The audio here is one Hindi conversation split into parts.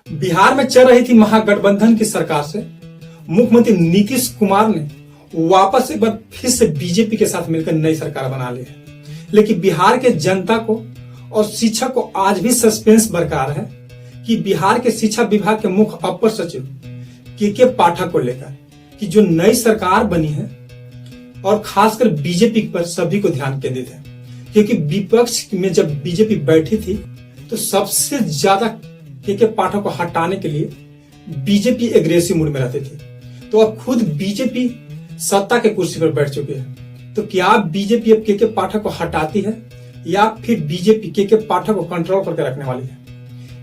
बिहार में चल रही थी महागठबंधन की सरकार से मुख्यमंत्री नीतीश कुमार ने वापस एक बार फिर से बीजेपी के साथ मिलकर नई सरकार बना ली है। लेकिन बिहार के जनता को और शिक्षक को आज भी सस्पेंस बरकरार है कि बिहार के शिक्षा विभाग के मुख्य अपर सचिव के पाठक को लेकर कि जो नई सरकार बनी है और खासकर बीजेपी पर सभी को ध्यान केंद्रित है, क्योंकि विपक्ष में जब बीजेपी बैठी थी तो सबसे ज्यादा के पाठक को हटाने के लिए बीजेपी एग्रेसिव मूड में रहती थी। तो अब खुद बीजेपी सत्ता के कुर्सी पर बैठ चुकी है। तो क्या बीजेपी अब के पाठक को हटाती है या फिर बीजेपी के पाठक को कंट्रोल करके रखने वाली है?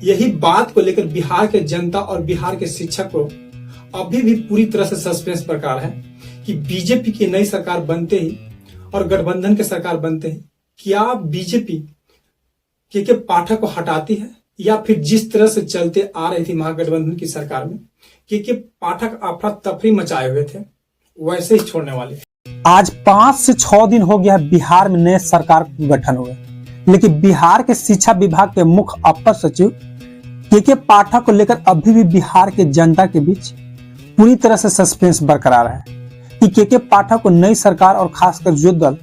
यही बात को लेकर बिहार के जनता और बिहार के शिक्षक को अभी भी पूरी तरह से सस्पेंस बरकरार है कि बीजेपी की नई सरकार बनते ही और गठबंधन की सरकार बनते ही क्या बीजेपी के पाठक को हटाती है या फिर जिस तरह से चलते आ रही थी महागठबंधन की सरकार में के पाठक अफरा तफरी मचाए हुए थे वैसे ही छोड़ने वाले। आज 5 से 6 दिन हो गया बिहार में नए सरकार गठन हुए, लेकिन बिहार के शिक्षा विभाग के मुख्य अपर सचिव के पाठक को लेकर अभी भी बिहार के जनता के बीच पूरी तरह से सस्पेंस बरकरार है कि के पाठक को नई सरकार और खासकर जो दल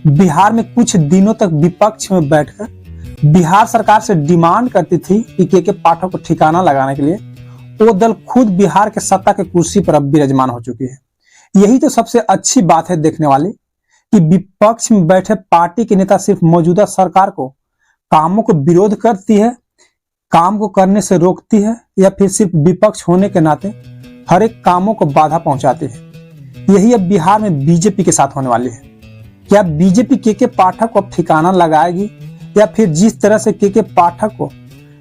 बिहार में कुछ दिनों तक विपक्ष में बैठकर बिहार सरकार से डिमांड करती थी कि के पाठक को ठिकाना लगाने के लिए, वो दल खुद बिहार के सत्ता के कुर्सी पर अब विराजमान हो चुकी है। यही तो सबसे अच्छी बात है देखने वाली कि विपक्ष में बैठे पार्टी के नेता सिर्फ मौजूदा सरकार को कामों को विरोध करती है, काम को करने से रोकती है, या फिर सिर्फ विपक्ष होने के नाते हर एक कामों को बाधा पहुंचाती है। यही अब बिहार में बीजेपी के साथ होने वाली है। क्या बीजेपी के पाठक को अब ठिकाना लगाएगी या फिर जिस तरह से के पाठक को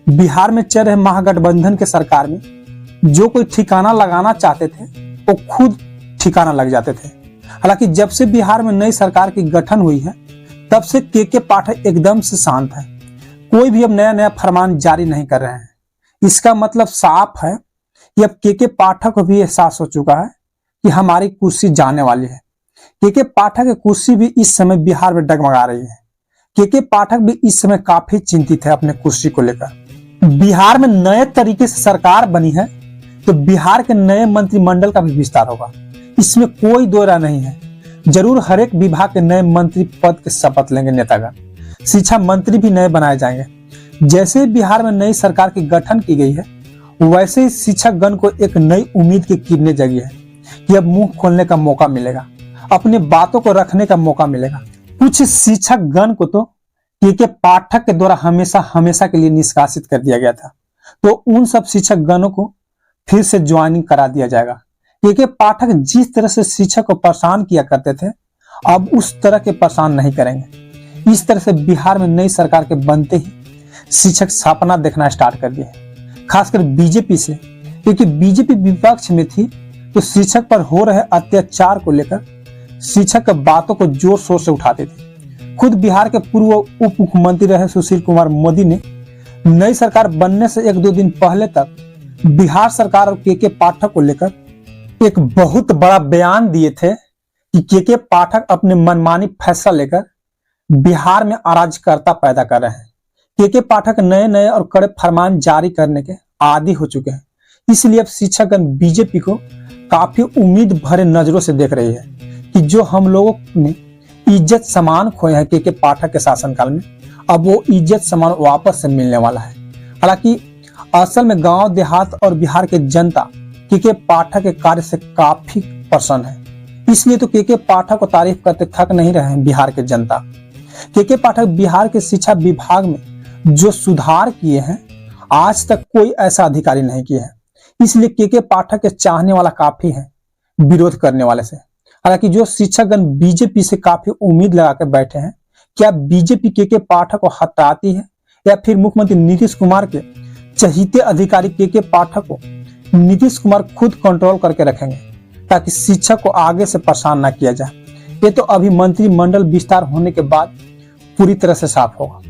बिहार में चल रहे महागठबंधन के सरकार में जो कोई ठिकाना लगाना चाहते थे वो खुद ठिकाना लग जाते थे। हालांकि जब से बिहार में नई सरकार की गठन हुई है तब से के पाठक एकदम से शांत है, कोई भी अब नया फरमान जारी नहीं कर रहे हैं। इसका मतलब साफ है कि अब के पाठक को भी एहसास हो चुका है कि हमारी कुर्सी जाने वाली है। के पाठक की कुर्सी भी इस समय बिहार में डगमगा रही है। के पाठक भी इस समय काफी चिंतित है अपने कुर्सी को लेकर। बिहार में नए तरीके से सरकार बनी है तो बिहार के नए मंत्रिमंडल का भी विस्तार होगा, इसमें कोई दो राय नहीं है। जरूर हर एक विभाग के नए मंत्री पद के शपथ लेंगे नेतागण। शिक्षा मंत्री भी नए बनाए जाएंगे। जैसे बिहार में नई सरकार की गठन की गई है वैसे ही शिक्षक गण को एक नई उम्मीद की किरणें जगी है कि अब मुंह खोलने का मौका मिलेगा, अपने बातों को रखने का मौका मिलेगा। कुछ शिक्षक गण को तो के पाठक के द्वारा हमेशा के लिए निष्कासित कर दिया गया था, तो उन सब शिक्षक गणों को फिर से ज्वाइनिंग करा दिया जाएगा। के पाठक जिस तरह से शिक्षक को परेशान किया करते थे अब उस तरह के परेशान नहीं करेंगे। इस तरह से बिहार में नई सरकार के बनते ही शिक्षक सपना देखना स्टार्ट कर दिए, खासकर बीजेपी से, क्योंकि बीजेपी विपक्ष में थी तो शिक्षक पर हो रहे अत्याचार को लेकर शिक्षक के बातों को जोर शोर से उठाते थे। खुद बिहार के पूर्व उप मुख्यमंत्री रहे सुशील कुमार मोदी ने नई सरकार बनने से 1-2 दिन पहले तक बिहार सरकार और के पाठक को लेकर एक बहुत बड़ा बयान दिए थे कि के पाठक अपने मनमानी फैसला लेकर बिहार में अराजकता पैदा कर रहे हैं। के पाठक नए और कड़े फरमान जारी करने के आदी हो चुके हैं, इसलिए अब शिक्षकगण बीजेपी को काफी उम्मीद भरे नजरों से देख रही है कि जो हम लोगों ने इज्जत सम्मान खोए हैं के पाठक के शासनकाल में, अब वो इज्जत सम्मान वापस से मिलने वाला है। हालांकि असल में गांव देहात और बिहार के जनता के पाठक के कार्य से काफी प्रसन्न है, इसलिए तो के पाठक को तारीफ करते थक नहीं रहे हैं बिहार के जनता। के पाठक बिहार के शिक्षा विभाग में जो सुधार किए हैं आज तक कोई ऐसा अधिकारी नहीं किया है, इसलिए के पाठक के चाहने वाला काफी है विरोध करने वाले से। हालांकि जो शिक्षकगण बीजेपी से काफी उम्मीद लगा कर बैठे हैं, क्या बीजेपी के पाठक को हटाती है या फिर मुख्यमंत्री नीतीश कुमार के चहीते अधिकारी के पाठक को नीतीश कुमार खुद कंट्रोल करके रखेंगे ताकि शिक्षक को आगे से परेशान ना किया जाए। ये तो अभी मंत्रिमंडल विस्तार होने के बाद पूरी तरह से साफ होगा।